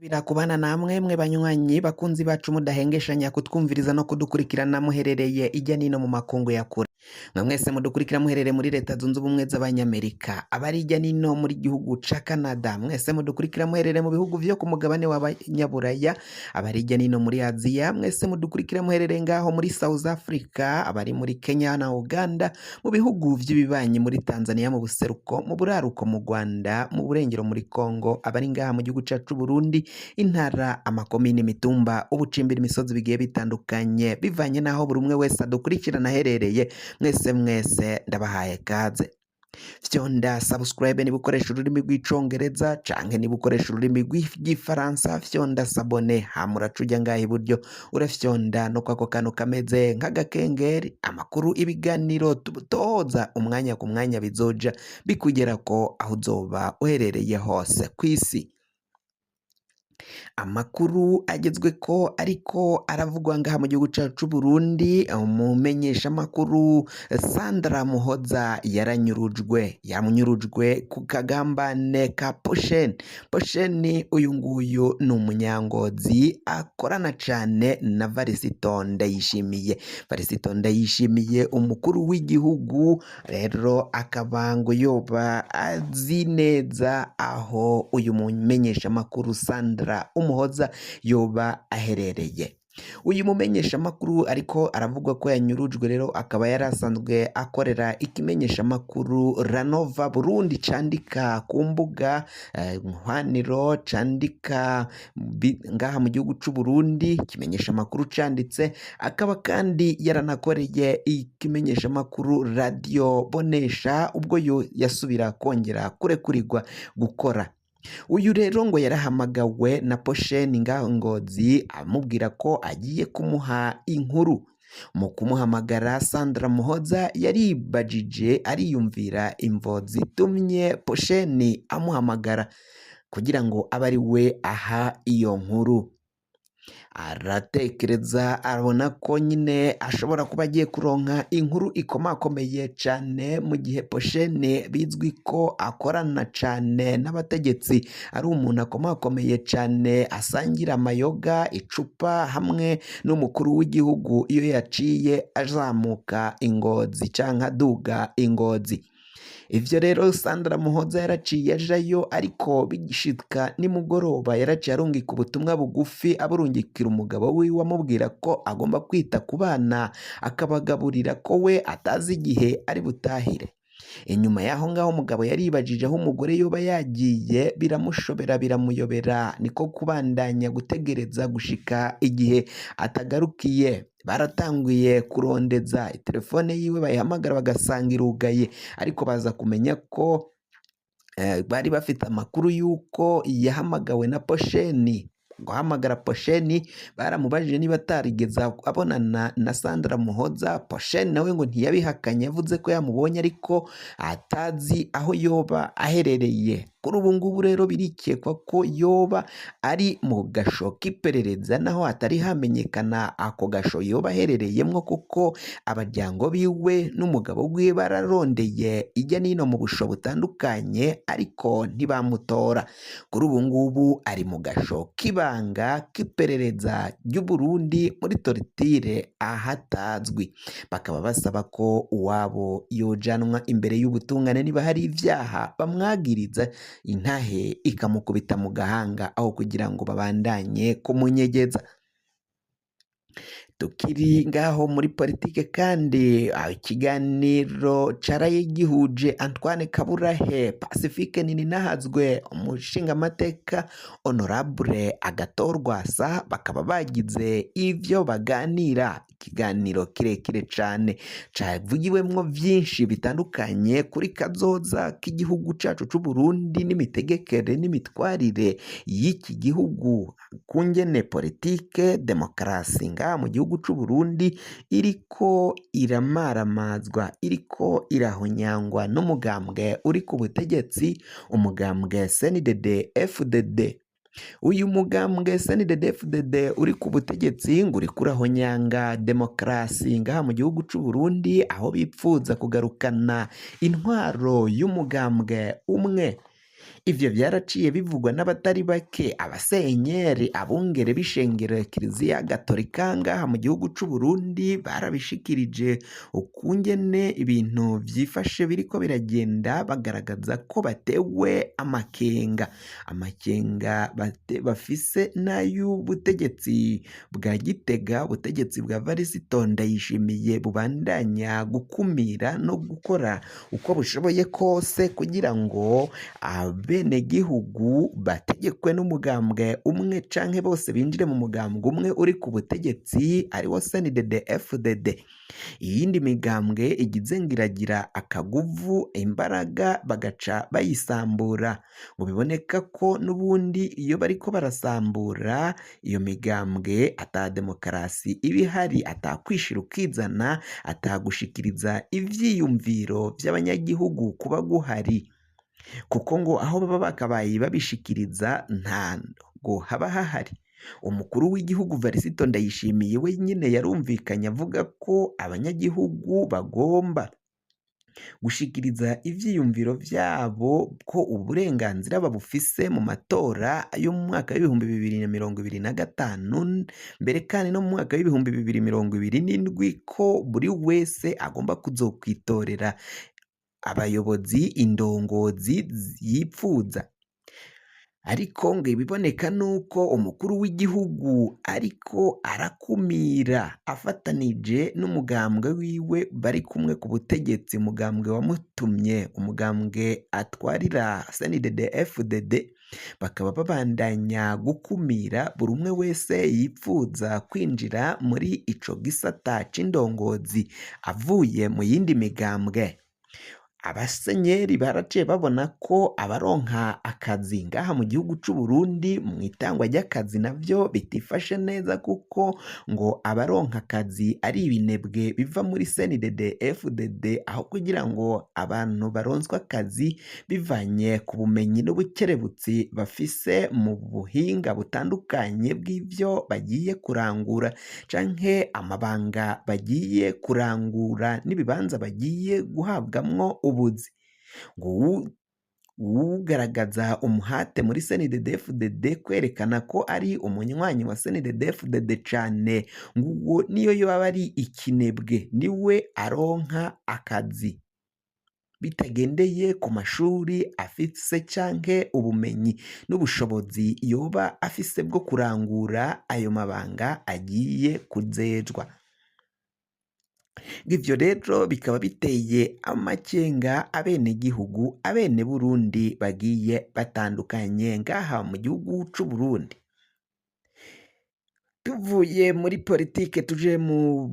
Birakubana namwe mwe banywanyi bakunzi bacu mudahengeshanya kutwumviriza no kudukurikirana muherereye ijya nino mu makungu ya kure. Mwe mwese mudukurikira muherereye muri Leta Zunze Ubumwe z'Abanyamerika, abari ijya nino muri gihugu ca Canada, mwese mudukurikira muherereye mu bihugu vyo ku mugabane w'Abanyaburaya, abari ijya nino muri Aziya, mwese mudukurikira muherereye ngaho muri South Africa, abari muri Kenya na Uganda, mu bihugu vy'ibibanyi muri Tanzania, mu buseruko, mu buraruko, mu Rwanda, mu burengero muri Congo, abari ngaha mu gihugu cacu Burundi, intara, amakomine, imitumba, ubucimbira, imisozi bigiye bitandukanye bivanye naho buri umwe wese adukurikirana aherereye. Mwese ndabahaye kaze. Fyonda subscribe niba ukoresha ururimi rw'icongereza canke niba ukoresha ururimi rw'igifaransa, fyonda sabone hama uracuja ngaha iburyo urafyonda no kwako kantu kameze nk'agakengeri, amakuru, ibiganiro tubutoza umwanya ku mwanya bizoja bikugerako aho uzoba uherereye hose kw'isi. Amakuru agezweko ariko aravugwa ngaha mu gihugu cacu Burundi, umumenyesha makuru Sandra Muhoza yamunyurujwe ku kagambane ka Posheni. Uyu nguyu ni umunyangozi akorana cane na Varisito Ndayishimiye umukuru w'igihugu, rero akaba ngo yoba azi neza aho uyu mumenyesha makuru Sandra Umuhoza yoba aherereye. Uyu mumenyesha makuru ariko aravugwa ko yanyurujwe, rero akaba yarasanzwe akorera ikimenyesha makuru Ranova Burundi candika ku mbuga nhwaniro, candika ngaha mu gihugu c'u Burundi, ikimenyesha makuru canditse, akaba kandi yaranakoreye ikimenyesha makuru Radio Bonesha ubwo yasubira kongera kurekurirwa gukora. Uyu rero ngo yarahamagawe na Posheni ngaho Ngozi amubwira ko agiye kumuha inkuru. Mu kumuhamagara, Sandra Muhoza yaribajije ariyumvira imvo zitumye Posheni amuhamagara kugira ngo abe ari we aha iyo nkuru. Aratekereza arabona ko nyine ashobora kuba agiye kuronka inkuru ikomakomeye cane, mu gihe Posheni bizwi ko akorana cane n'abategetsi, ari umuntu akomakomeye cane, asangira amayoga, icupa hamwe n'umukuru w'igihugu iyo yaciye azamuka Ingozi canke aduga Ingozi. Ivyo rero Sandra Muhoza yaraciye ajayo, ariko bigishika nimugoroba yaraciye arungika ubutumwa bugufi aburungikira umugabo wiwe amubwira ko agomba kwita ku bana akabagaburira, ko we atazi igihe ari butahire. Inyuma yaho ngaho umugabo yaribajije aho umugore yoba yagiye, biramushobera biramuyobera, niko kubandanya gutegereza gushika igihe atagarukiye. Baratanguye kurondeza telefone yiwe, bayihamagara bagasanga irugaye, ariko baza kumenya ko bari bafite amakuru y'uko yahamagawe na Posheni. Guhamagara Posheni baramubajije niba atarigeze abonana na Sandra Muhoza. Posheni nawe ngo ntiyabihakanye, yavuze ko yamubonye ariko atazi aho yoba aherereye. Kuri ubu ngubu rero birikekwa ko yoba ari mu gasho k'iperereza, naho hatari hamenyekana ako gasho yoba aherereyemwo, kuko abaryango biwe n'umugabo wiwe bararondeye ijya nino mu busho butandukanye ariko ntibamutora. Kuri ubu ngubu ari mu gasho k'ibanga k'iperereza ry'u Burundi muri Tortire ahatazwi. Bakaba basaba ko uwabo yojanwa imbere y'ubutungane niba hari ivyaha bamwagiriza, intahe ikamukubita mu gahanga aho kugira ngo babandanye kumunyegeza. Tukiri ngaho muri politike kandi, ikiganiro caraye gihuje Antoine Kaburahe, Pacifique Nininahazwe, umushingamateka Honorable Agathon Rwasa, bakaba bagize ivyo baganira. Ikiganiro kirekire cane cavugiwemwo vyinshi bitandukanye kuri kazoza k'igihugu cacu c'u Burundi, n'imitegekere n'imitwarire y'iki gihugu, kungene politike demokarasi ngaha mu gihugu c'u Burundi iriko iramaramazwa, iriko irahonyangwa n'umugambwe uri ku butegetsi, umugambwe CNDD-FDD. Uyu mugambwe CNDD-FDD uri ku butegetsi ngo uriko urahonyanga demokarasi ngaha mu gihugu c'u Burundi, aho bipfuza kugarukana intwaro y'umugambwe umwe. Ivyo vyaraciye bivugwa n'abatari bake, abasenyeri, abungere b'ishengero ya Kiliziya Gatolika ngaha mu gihugu c'u Burundi barabishikirije ukungene ibintu vyifashe biriko biragenda, bagaragaza ko batewe amakenga, bafise n'ay'ubutegetsi bwa Gitega, ubutegetsi bwa Varisito Ndayishimiye bubandanya gukumira no gukora uko bushoboye kose kugira ngo abenegihugu bategekwe n'umugambwe umwe canke bose binjire mu mugambwe umwe uri ku butegetsi ariwo CNDD-FDD. Iyindi migambwe igize ngo iragira akaguvu, imbaraga bagaca bayisambura, ngo biboneka ko n'ubundi iyo bariko barasambura iyo migambwe ata demokarasi iba ihari, ata kwishira ukizana, ata gushikiriza ivyiyumviro vy'abanyagihugu kuba guhari, kuko ngo aho baba bakabaye babishikiriza ntago haba hahari. Umukuru w'igihugu Varisito Ndayishimiye we nyine yarumvikanye avuga ko abanyagihugu bagomba gushikiriza ivyiyumviro vyabo, ko uburenganzira babufise mu matora yo mu mwaka w'ibihumbi 2025, mbere kandi no mu mwaka w'ibihumbi 2027, ko buri wese agomba kuzokwitorera abayobozi, indongozi yipfuza. Ariko ngo ibiboneka nuko umukuru w'igihugu ariko arakumira afatanije n'umugambwe wiwe bari kumwe ku butegetsi, umugambwe wamutumye, umugambwe atwarira CNDD-FDD, bakaba babandanya gukumira buri umwe wese yipfuza kwinjira muri ico gisata c'indongozi avuye mu yindi migambwe. Abasenyeri baraciye babona ko abaronka akazi ngaha mu gihugu c'u Burundi mu itangwa ry'akazi navyo bitifashe neza, kuko ngo abaronka akazi ari ibinebwe biva muri CNDD-FDD, aho kugira ngo abantu baronswe akazi bivanye ku bumenyi n'ubukerebutsi bafise mu buhinga butandukanye bw'ivyo bagiye kurangura, canke amabanga bagiye kurangura n'ibibanza bagiye guhabwamwo ubuzi. Ngo ugaragaza umuhate muri CNDD-FDD kwerekana ko ari umunywanyi wa CNDD-FDD cane, ngo niyo yoba ari ikinebwe niwe aronka akazi, bitagendeye ku mashuri afise canke ubumenyi n'ubushobozi yoba afise bwo kurangura ayo mabanga agiye kujejwa. Ivyo rero bikaba biteye amakenga abenegihugu, abene Burundi bagiye batandukanye ngaha mu gihugu c'u Burundi. Tuvuye muri politike tuje mu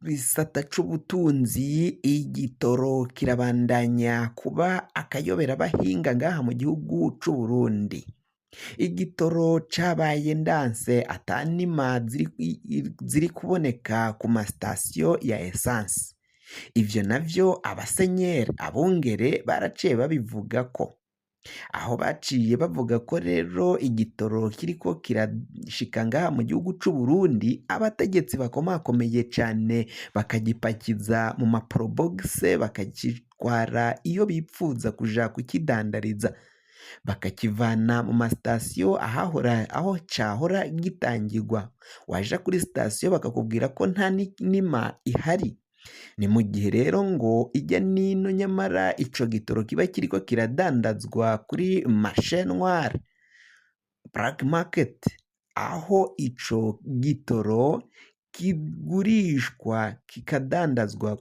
bisata c'ubutunzi, igitoro kirabandanya kuba akayobera bahinga ngaha mu gihugu c'u Burundi. Igitoro cabaye ndanse, ata nima ziri kuboneka ku masitasiyo ya esanse. Ivyo navyo abasenyeri, abungere baraciye babivuga ko, aho baciye bavuga ko rero igitoro kiriko kirashika ngaha mu gihugu c'u Burundi, abategetsi bakomakomeye cane bakagipakiza mu maporobogise, bakagitwara iyo bipfuza kuja kukidandariza, bakakivana mu masitasiyo aho cahora gitangirwa. Waja kuri sitasiyo bakakubwira ko nta nima ihari. Ni mu gihe rero ngo ijya nino nyamara ico gitoro kiba kiriko kiradandazwa kuri marché noir, black market, aho ico gitoro kigurishwa kikadandazwa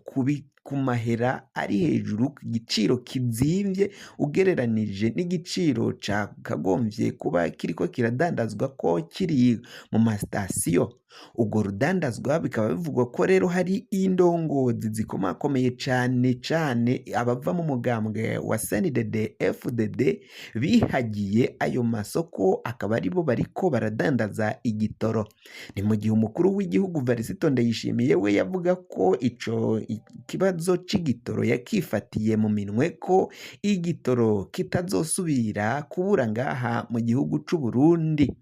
ku mahera ari hejuru, ku giciro kizimvye ugereranije n'igiciro cakagombye kuba kiriko kiradandazwa ko kiri mu masitasiyo. Urwo rudandazwa bikaba bivugwa ko rero hari indongozi zikomakomeye cane cane abava mu mugambwe wa CNDD-FDD bihagiye ayo masoko, akaba aribo bariko baradandaza igitoro. Ni mu gihe umukuru w'igihugu Varisito Ndayishimiye we yavuga ko ico kibazo c'igitoro yakifatiye mu minwe, ko igitoro kitazosubira kubura ngaha mu gihugu c'u Burundi.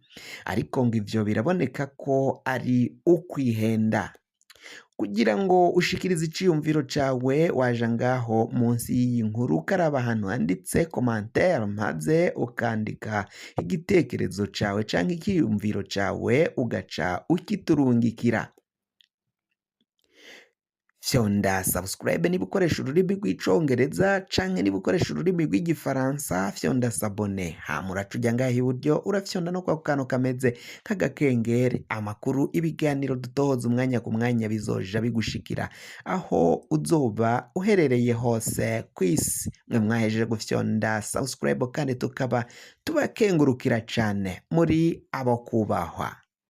Ariko ngo ivyo biraboneka ko ari ukwihenda. kugira ngo ushikirize iciyumviro cawe waja ngaho munsi y'iyi nkuru ukaraba ahantu handitse commentaire maze ukandika igitekerezo cawe canke ikiyumviro cawe ugaca ukiturungikira. Fyonda subscribe niba ukoresha ururimi rw'icongereza canke niba ukoresha ururimi rw'igifaransa fyonda sabone, hama uraca uja ngaha iburyo urafyonda no kwako kantu kameze nk'agakengeri, amakuru ibiganiro dutohoza umwanya ku mwanya bizoja bigushikira aho uzoba uherereye hose kw'isi. Mwe mwahejeje gufyonda subscribe kandi tukaba tubakengurukira cane muri abo kubahwa.